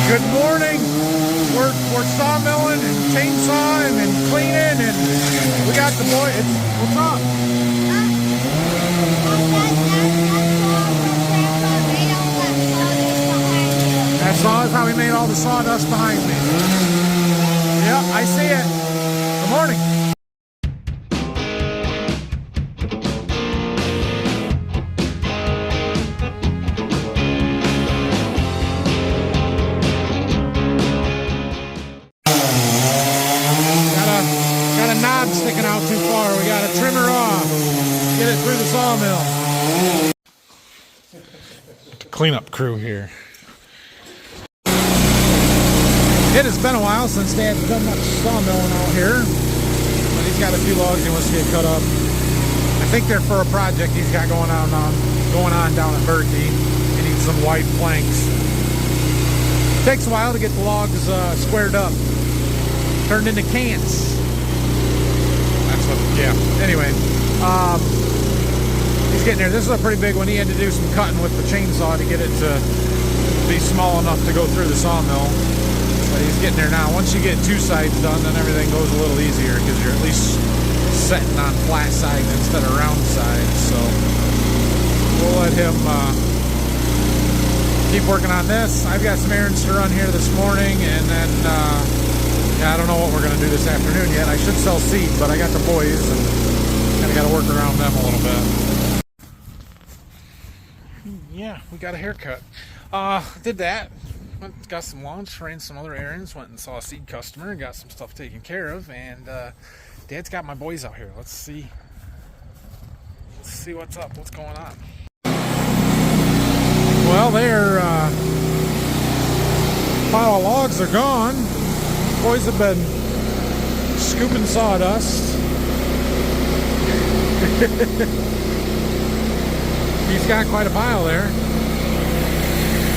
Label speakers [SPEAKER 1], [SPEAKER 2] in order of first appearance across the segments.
[SPEAKER 1] Good morning. We're sawmilling and chainsawing and cleaning, and we got the boy. What's up? That saw is how we made all the sawdust behind me. Yep, I see it. Good morning. Sticking out too far. We got to trim her off. Get it through the sawmill. Cleanup crew here. It has been a while since Dad's done much sawmilling out here, but he's got a few logs he wants to get cut up. I think they're for a project he's got going on down at Berkey. He needs some wide planks. Takes a while to get the logs squared up, turned into cans. Yeah, anyway, he's getting there. This is a pretty big one. He had to do some cutting with the chainsaw to get it to be small enough to go through the sawmill. But he's getting there now. Once you get two sides done, then everything goes a little easier because you're at least setting on flat sides instead of round sides. So we'll let him keep working on this. I've got some errands to run here this morning, and then yeah, I don't know what we're going to do this afternoon yet. I should sell seed, but I got the boys and kind of got to work around them a little bit. Yeah, we got a haircut. Did that. Got some lunch, ran some other errands, went and saw a seed customer, got some stuff taken care of, and Dad's got my boys out here. Let's see what's up, what's going on. Well, their pile of logs are gone. Boys have been scooping sawdust. He's got quite a pile there.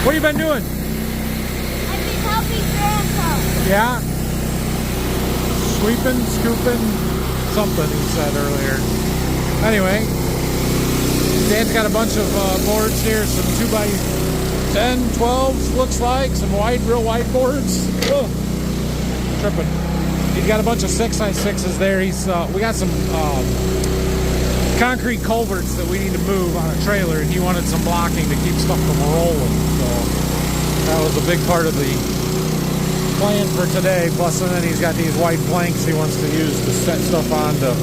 [SPEAKER 1] What have you been doing?
[SPEAKER 2] I've been helping Grandpa.
[SPEAKER 1] Yeah? Sweeping, scooping, something he said earlier. Anyway, Dan's got a bunch of boards here, some 2x10, 12s looks like, some real wide boards. Ugh. Tripping. He's got a bunch of 6x6s there. We got some concrete culverts that we need to move on a trailer, and he wanted some blocking to keep stuff from rolling. So that was a big part of the plan for today. Plus, and then he's got these white planks he wants to use to set stuff on to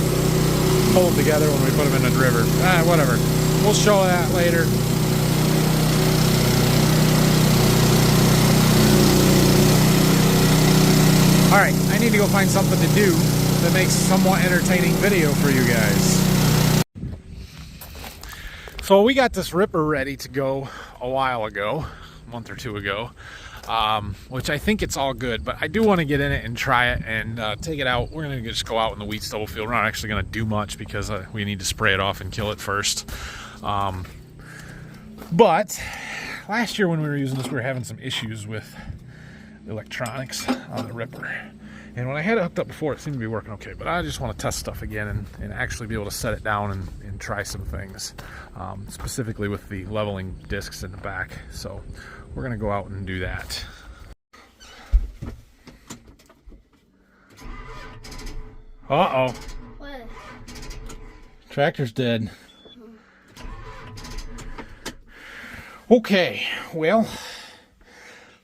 [SPEAKER 1] hold together when we put them in the driver. Whatever. We'll show that later. Alright, I need to go find something to do that makes somewhat entertaining video for you guys. So we got this ripper ready to go a while ago, a month or two ago, which I think it's all good, but I do want to get in it and try it and take it out. We're going to just go out in the wheat stubble field. We're not actually going to do much because we need to spray it off and kill it first. But last year when we were using this, we were having some issues with electronics on the ripper, and when I had it hooked up before, it seemed to be working okay, but I just want to test stuff again and actually be able to set it down and try some things, specifically with the leveling discs in the back. So we're gonna go out and do that. Uh-oh.
[SPEAKER 2] What?
[SPEAKER 1] Tractor's dead. Okay, well,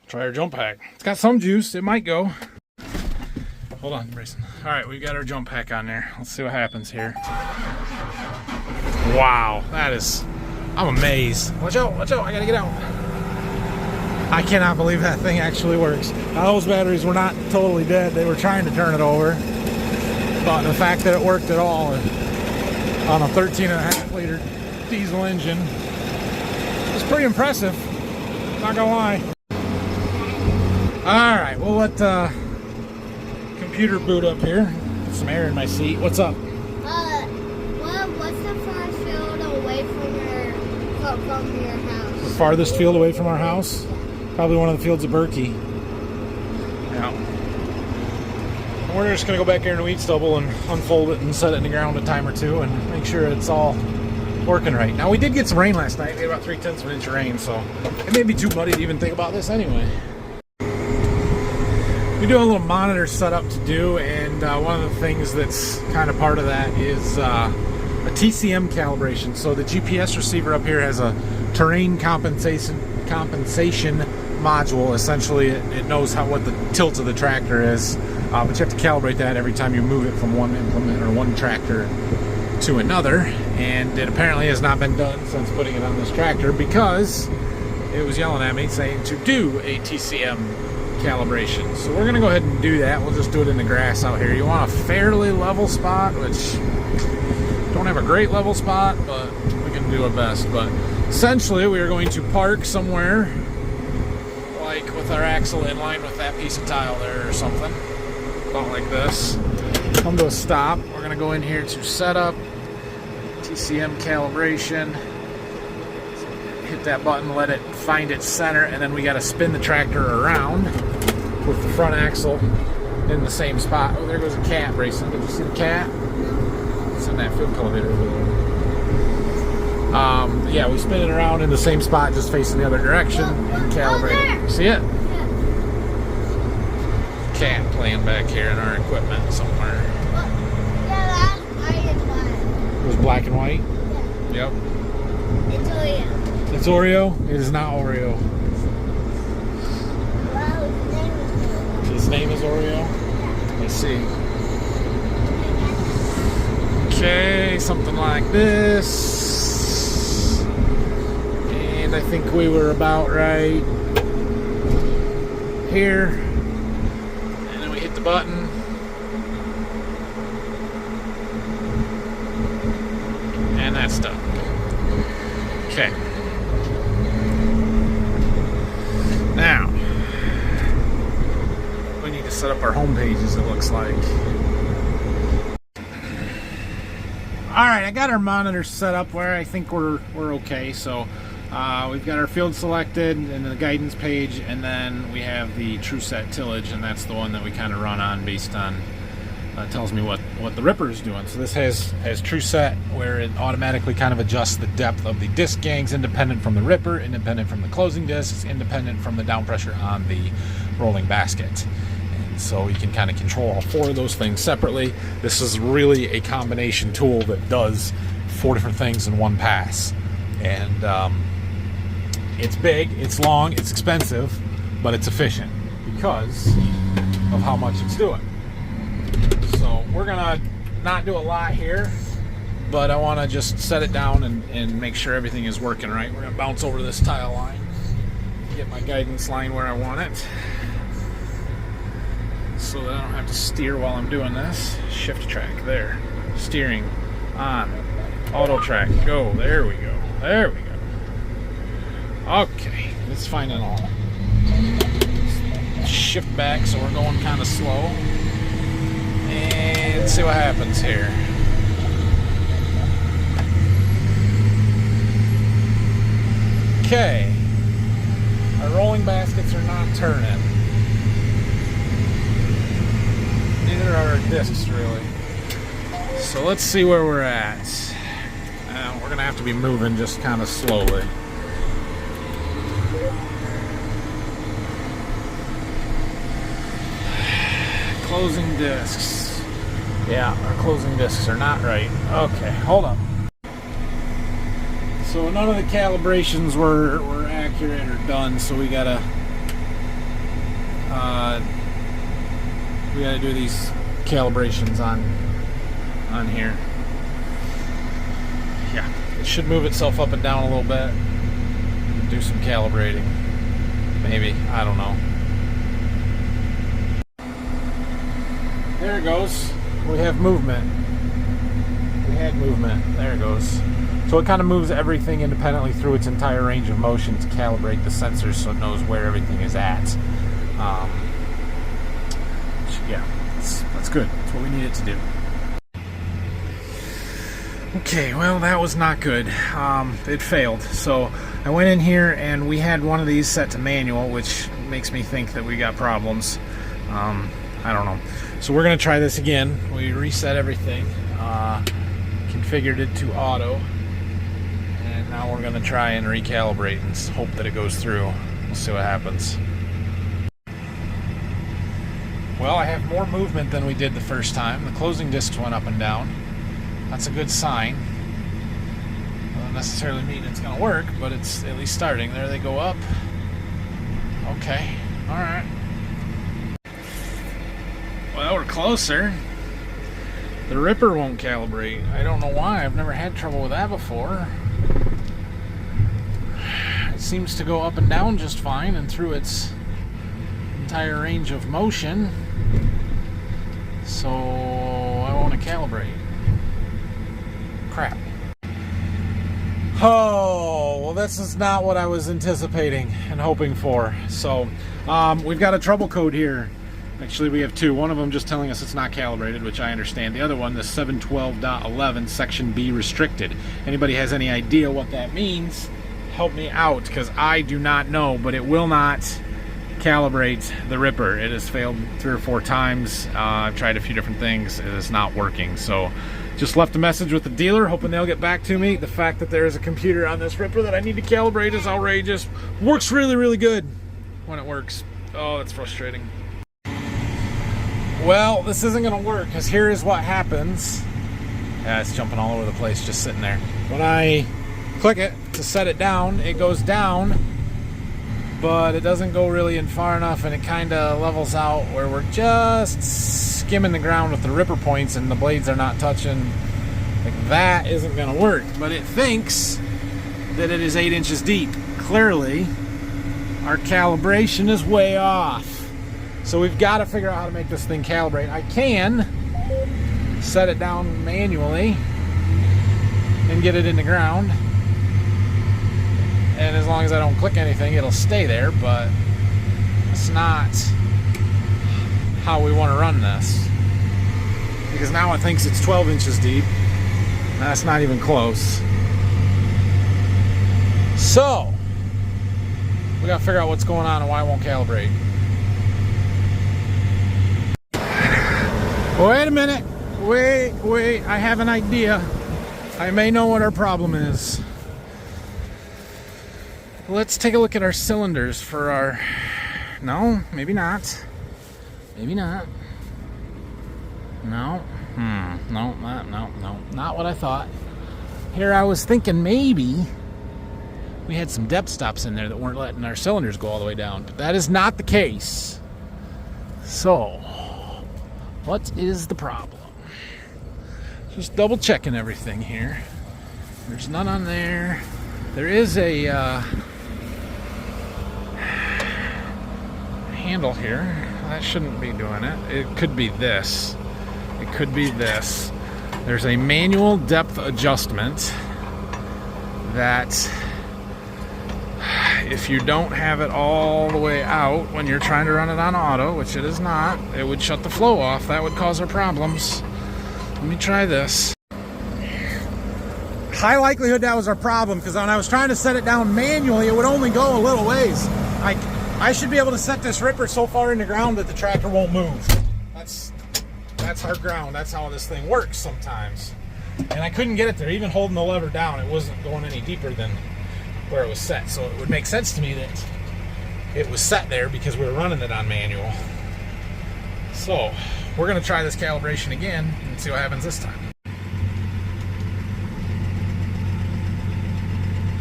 [SPEAKER 1] try our jump pack. It's got some juice. It might go. Hold on, Grayson. All right, we've got our jump pack on there. Let's see what happens here. Wow, I'm amazed. Watch out, I gotta get out. I cannot believe that thing actually works. Now, those batteries were not totally dead. They were trying to turn it over. But the fact that it worked at all on a 13.5 liter diesel engine is pretty impressive. Not gonna lie. Alright, we'll let computer boot up here. Get some air in my seat. What's up?
[SPEAKER 2] What's the farthest field away from your house?
[SPEAKER 1] The farthest field away from our house? Probably one of the fields of Berkey. Yeah. We're just going to go back here in the wheat stubble and unfold it and set it in the ground a time or two and make sure it's all working right. Now, we did get some rain last night. We had about 3/10 of an inch of rain, so it may be too muddy to even think about this anyway. We do a little monitor setup to do, and one of the things that's kind of part of that is a TCM calibration. So the GPS receiver up here has a terrain compensation module. Essentially, it knows what the tilt of the tractor is, but you have to calibrate that every time you move it from one implement or one tractor to another, and it apparently has not been done since putting it on this tractor because it was yelling at me saying to do a TCM calibration. So we're gonna go ahead and do that. We'll just do it in the grass out here. You want a fairly level spot, which don't have a great level spot, but we can do our best. But essentially we are going to park somewhere like with our axle in line with that piece of tile there or something, about like this. Come to a stop. We're gonna go in here to setup, TCM calibration, hit that button, let it find its center, and then we got to spin the tractor around with the front axle in the same spot. Oh, there goes a cat racing. Did you see the cat? It's in that field cultivator over there. Yeah, we spin it around in the same spot, just facing the other direction, and calibrate it. See it? Cat playing back here in our equipment somewhere.
[SPEAKER 2] Yeah, that's white and black.
[SPEAKER 1] It was black and white?
[SPEAKER 2] Yeah.
[SPEAKER 1] Yep.
[SPEAKER 2] It's Oreo.
[SPEAKER 1] It's Oreo? It is not Oreo.
[SPEAKER 2] Well,
[SPEAKER 1] His name is Oreo? Let's see. Okay, something like this. And I think we were about right here. And then we hit the button. And that's done. Okay. Now, we need to set up our home pages, it looks like. Alright, I got our monitor set up where I think we're okay. So we've got our field selected and the guidance page, and then we have the true set tillage, and that's the one that we kind of run on based on tells me what the ripper is doing. So this has true set, where it automatically kind of adjusts the depth of the disc gangs, independent from the ripper, independent from the closing discs, independent from the down pressure on the rolling basket. And so you can kind of control all four of those things separately. This is really a combination tool that does 4 different things in one pass. And it's big, it's long, it's expensive, but it's efficient because of how much it's doing. So we're gonna not do a lot here, but I want to just set it down and make sure everything is working right. We're gonna bounce over this tile line, get my guidance line where I want it, so that I don't have to steer while I'm doing this. Shift track there, steering on, auto track, go, there we go, there we go. Okay, let's find it all. Shift back so we're going kind of slow. And see what happens here. Okay. Our rolling baskets are not turning. Neither are our discs, really. So let's see where we're at. We're going to have to be moving just kind of slowly. Closing discs. Yeah, our closing discs are not right. Okay, hold on. So none of the calibrations were accurate or done, so we gotta do these calibrations on here. Yeah, it should move itself up and down a little bit. Do some calibrating. Maybe, I don't know. There it goes. We have movement. We had movement. There it goes. So it kind of moves everything independently through its entire range of motion to calibrate the sensors so it knows where everything is at. Yeah, that's good. That's what we need it to do. Okay, well, that was not good. It failed. So I went in here and we had one of these set to manual, which makes me think that we got problems. I don't know. So we're going to try this again. We reset everything, configured it to auto, and now we're going to try and recalibrate and hope that it goes through. We'll see what happens. Well, I have more movement than we did the first time. The closing discs went up and down. That's a good sign. Doesn't necessarily mean it's going to work, but it's at least starting. There they go up. Okay, all right. Well, we're closer. The ripper won't calibrate. I don't know why. I've never had trouble with that before. It seems to go up and down just fine and through its entire range of motion. So I want to calibrate. Crap. Oh, well, this is not what I was anticipating and hoping for. So we've got a trouble code here. Actually, we have two. One of them just telling us it's not calibrated, which I understand. The other one, the 712.11, section B restricted. Anybody has any idea what that means? Help me out, because I do not know, but it will not calibrate the ripper. It has failed 3 or 4 times. I've tried a few different things. It is not working. So just left a message with the dealer, hoping they'll get back to me. The fact that there is a computer on this ripper that I need to calibrate is outrageous. Works really, really good when it works. Oh, that's frustrating. Well, this isn't going to work, because here is what happens. Yeah, it's jumping all over the place just sitting there. When I click it to set it down, it goes down, but it doesn't go really in far enough, and it kind of levels out where we're just skimming the ground with the ripper points and the blades are not touching. Like, that isn't going to work, but it thinks that it is 8 inches deep. Clearly, our calibration is way off. So we've got to figure out how to make this thing calibrate. I can set it down manually and get it in the ground. And as long as I don't click anything, it'll stay there, but it's not how we want to run this. Because now it thinks it's 12 inches deep. That's not even close. So, we got to figure out what's going on and why it won't calibrate. Wait a minute. Wait. I have an idea. I may know what our problem is. Let's take a look at our cylinders for our... No, maybe not. Maybe not. No. No, not what I thought. Here I was thinking maybe we had some depth stops in there that weren't letting our cylinders go all the way down. But that is not the case. So, what is the problem? Just double checking everything here. There's none on there. There is a handle here. That shouldn't be doing it. It could be this. It could be this. There's a manual depth adjustment that if you don't have it all the way out when you're trying to run it on auto, which it is not, it would shut the flow off. That would cause our problems. Let me try this. High likelihood that was our problem, because when I was trying to set it down manually, it would only go a little ways. I should be able to set this ripper so far in the ground that the tractor won't move. That's our ground. That's how this thing works sometimes. And I couldn't get it there. Even holding the lever down, it wasn't going any deeper than where it was set. So it would make sense to me that it was set there because we were running it on manual. So we're going to try this calibration again and see what happens this time.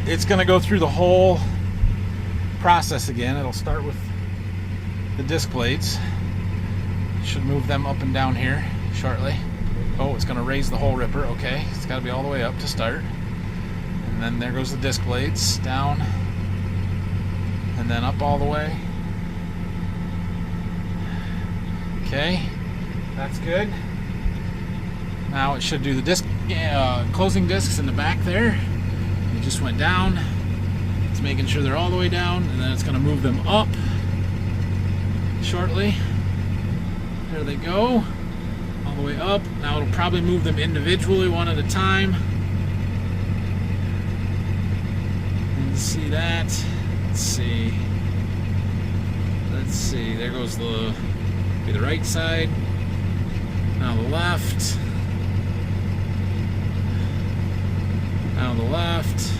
[SPEAKER 1] It's going to go through the whole process again. It'll start with the disc blades. Should move them up and down here shortly. Oh, it's going to raise the whole ripper. Okay, it's got to be all the way up to start. And then there goes the disc blades down and then up all the way. Okay, that's good. Now it should do the disc closing discs in the back there. It just went down. It's making sure they're all the way down, and then it's going to move them up shortly. There they go, all the way up. Now it'll probably move them individually one at a time. Let's see that. Let's see. There goes the right side. Now the left. Now the left.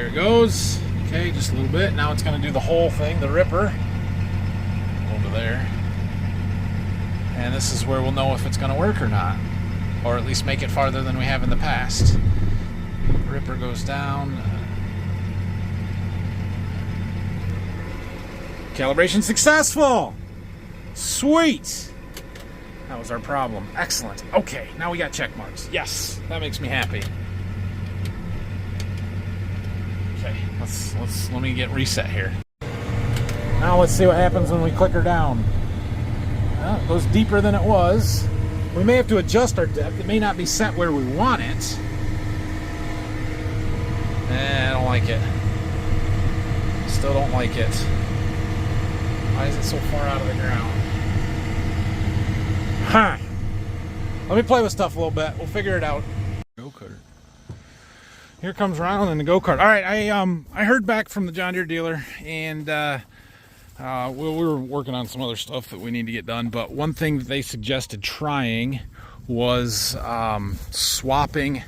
[SPEAKER 1] There it goes. Okay, just a little bit. Now it's going to do the whole thing, the ripper. Over there. And this is where we'll know if it's going to work or not. Or at least make it farther than we have in the past. Ripper goes down. Calibration successful! Sweet! That was our problem. Excellent. Okay, now we got check marks. Yes, that makes me happy. Okay, let me get reset here. Now let's see what happens when we click her down. Well, it goes deeper than it was. We may have to adjust our depth. It may not be set where we want it. I don't like it. Still don't like it. Why is it so far out of the ground? Huh. Let me play with stuff a little bit. We'll figure it out. Go-kart. Here comes Ronald in the go-kart. All right, I heard back from the John Deere dealer, and we were working on some other stuff that we need to get done, but one thing that they suggested trying was swapping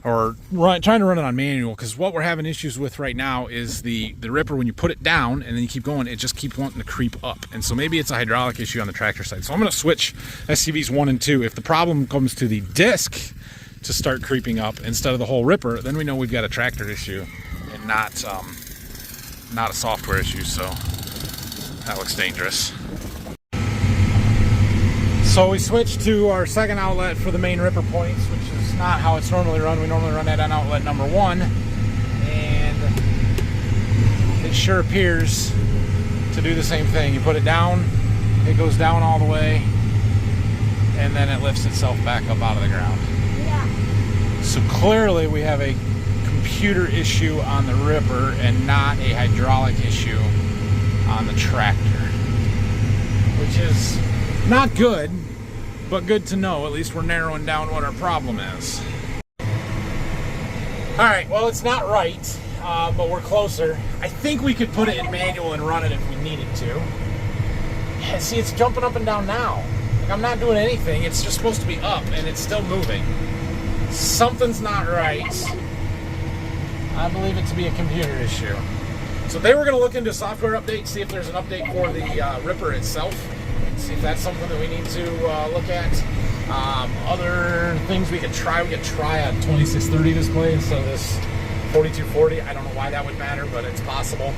[SPEAKER 1] or trying to run it on manual, because what we're having issues with right now is the ripper, when you put it down and then you keep going, it just keeps wanting to creep up. And so maybe it's a hydraulic issue on the tractor side. So I'm going to switch SCVs 1 and 2. If the problem comes to the disc to start creeping up instead of the whole ripper, then we know we've got a tractor issue and not a software issue. So that looks dangerous. So we switched to our second outlet for the main ripper points, which is not how it's normally run. We normally run that on outlet number 1, and it sure appears to do the same thing. You put it down, it goes down all the way, and then it lifts itself back up out of the ground.
[SPEAKER 2] Yeah.
[SPEAKER 1] So clearly we have a computer issue on the ripper and not a hydraulic issue on the tractor, which is not good, but good to know. At least we're narrowing down what our problem is. Alright, well, it's not right, but we're closer. I think we could put it in manual and run it if we needed to. Yeah, see, it's jumping up and down now. Like, I'm not doing anything. It's just supposed to be up, and it's still moving. Something's not right. I believe it to be a computer issue. So they were going to look into a software update, see if there's an update for the ripper itself. See if that's something that we need to look at. Other things we could try a 2630 display instead of this 4240. I don't know why that would matter, but it's possible.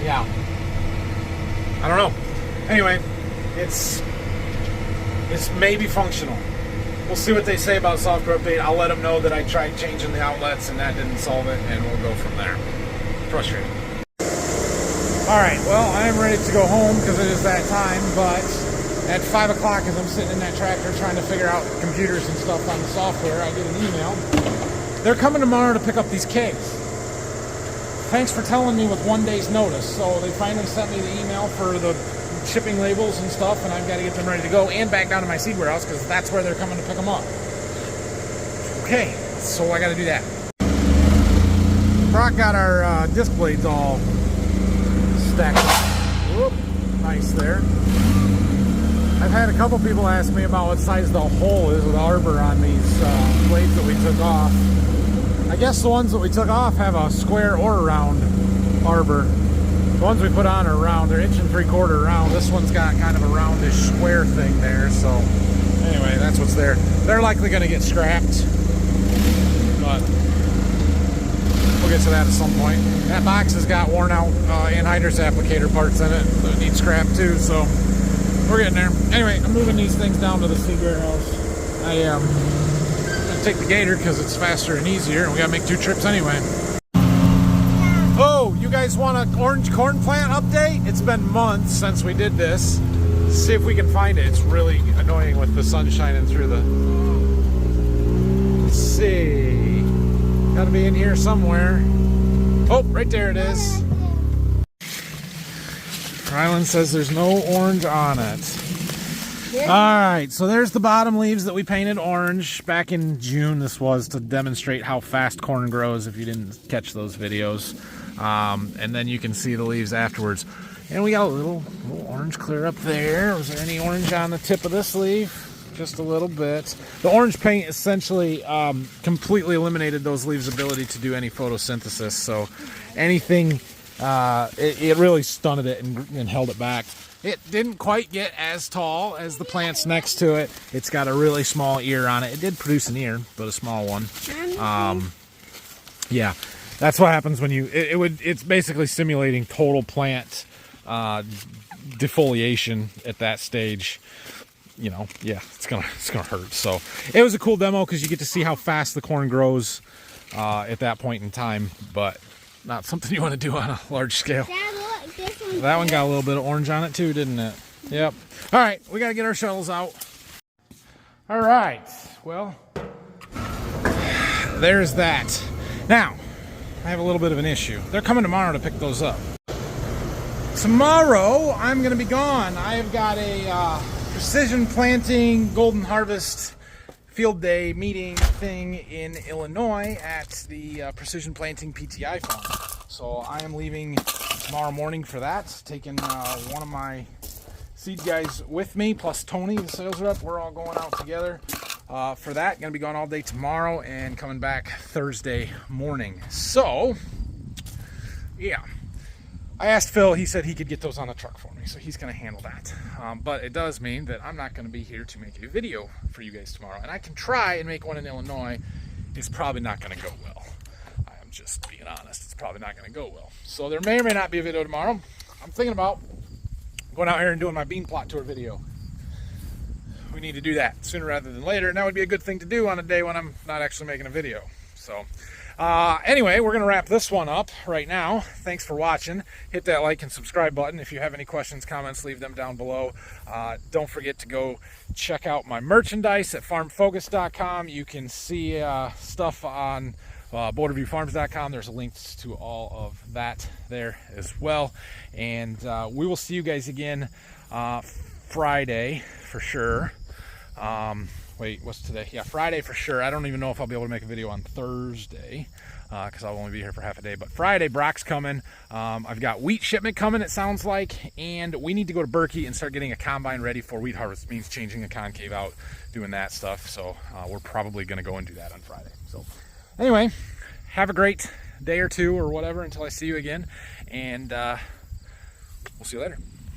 [SPEAKER 1] Yeah. I don't know. Anyway, it's maybe functional. We'll see what they say about software update. I'll let them know that I tried changing the outlets and that didn't solve it, and we'll go from there. Frustrating. Alright, well, I am ready to go home because it is that time, but at 5 o'clock as I'm sitting in that tractor trying to figure out computers and stuff on the software, I get an email. They're coming tomorrow to pick up these kegs. Thanks for telling me with 1 day's notice. So they finally sent me the email for the shipping labels and stuff, and I've got to get them ready to go and back down to my seed warehouse because that's where they're coming to pick them up. Okay, so I got to do that. Brock got our disc blades all stacked up. Whoop, nice there. I've had a couple people ask me about what size the hole is with arbor on these blades that we took off. I guess the ones that we took off have a square or a round arbor. The ones we put on are round. They're 1 3/4 round. This one's got kind of a roundish square thing there. So anyway, that's what's there. They're likely going to get scrapped, but we'll get to that at some point. That box has got worn out anhydrous applicator parts in it that need scrap too, so we're getting there. Anyway, I'm moving these things down to the seed warehouse. I'm gonna take the Gator because it's faster and easier, and we gotta make 2 trips anyway. Oh, you guys want an orange corn plant update? It's been months since we did this. See if we can find it. It's really annoying with the sun shining through the... Let's see. Gotta be in here somewhere. Oh, right there it is. Rylan says there's no orange on it. Alright, so there's the bottom leaves that we painted orange back in June. This was to demonstrate how fast corn grows if you didn't catch those videos. And then you can see the leaves afterwards. And we got a little orange clear up there. Was there any orange on the tip of this leaf? just a little bit. The orange paint essentially completely eliminated those leaves' ability to do any photosynthesis. So anything, it really stunted it and held it back. It didn't quite get as tall as the plants next to it. It's got a really small ear on it. It did produce an ear, but a small one. Yeah, that's what happens when you, it's basically simulating total plant defoliation at that stage. You know, yeah, it's gonna hurt. So it was a cool demo because you get to see how fast the corn grows at that point in time, but not something you want to do on a large scale.
[SPEAKER 2] Dad, look, this one's
[SPEAKER 1] That one got a little bit of orange on it too, didn't it? Yep. All right, we got to get our shovels out. All right, well, there's that. Now, I have a little bit of an issue. They're coming tomorrow to pick those up. Tomorrow, I'm going to be gone. I have got a precision planting golden harvest field day meeting thing in Illinois at the Precision Planting PTI farm. So I am leaving tomorrow morning for that, taking one of my seed guys with me, plus Tony, the sales rep. We're all going out together for that. Gonna be gone all day tomorrow and coming back Thursday morning. So, yeah. I asked Phil, he said he could get those on the truck for me, so he's going to handle that. But it does mean that I'm not going to be here to make a video for you guys tomorrow. And I can try and make one in Illinois. It's probably not going to go well. I am just being honest. It's probably not going to go well. So there may or may not be a video tomorrow. I'm thinking about going out here and doing my bean plot tour video. We need to do that sooner rather than later. And that would be a good thing to do on a day when I'm not actually making a video. So anyway, we're going to wrap this one up right now. Thanks for watching. Hit that like and subscribe button. If you have any questions, comments, leave them down below. Don't forget to go check out my merchandise at farmfocus.com. You can see stuff on borderviewfarms.com. There's links to all of that there as well. And we will see you guys again Friday for sure. Wait, what's today? Yeah, Friday for sure. I don't even know if I'll be able to make a video on Thursday because I'll only be here for half a day. But Friday, Brock's coming. I've got wheat shipment coming, it sounds like. And we need to go to Berkey and start getting a combine ready for wheat harvest. It means changing the concave out, doing that stuff. So we're probably going to go and do that on Friday. So anyway, have a great day or two or whatever until I see you again. And we'll see you later.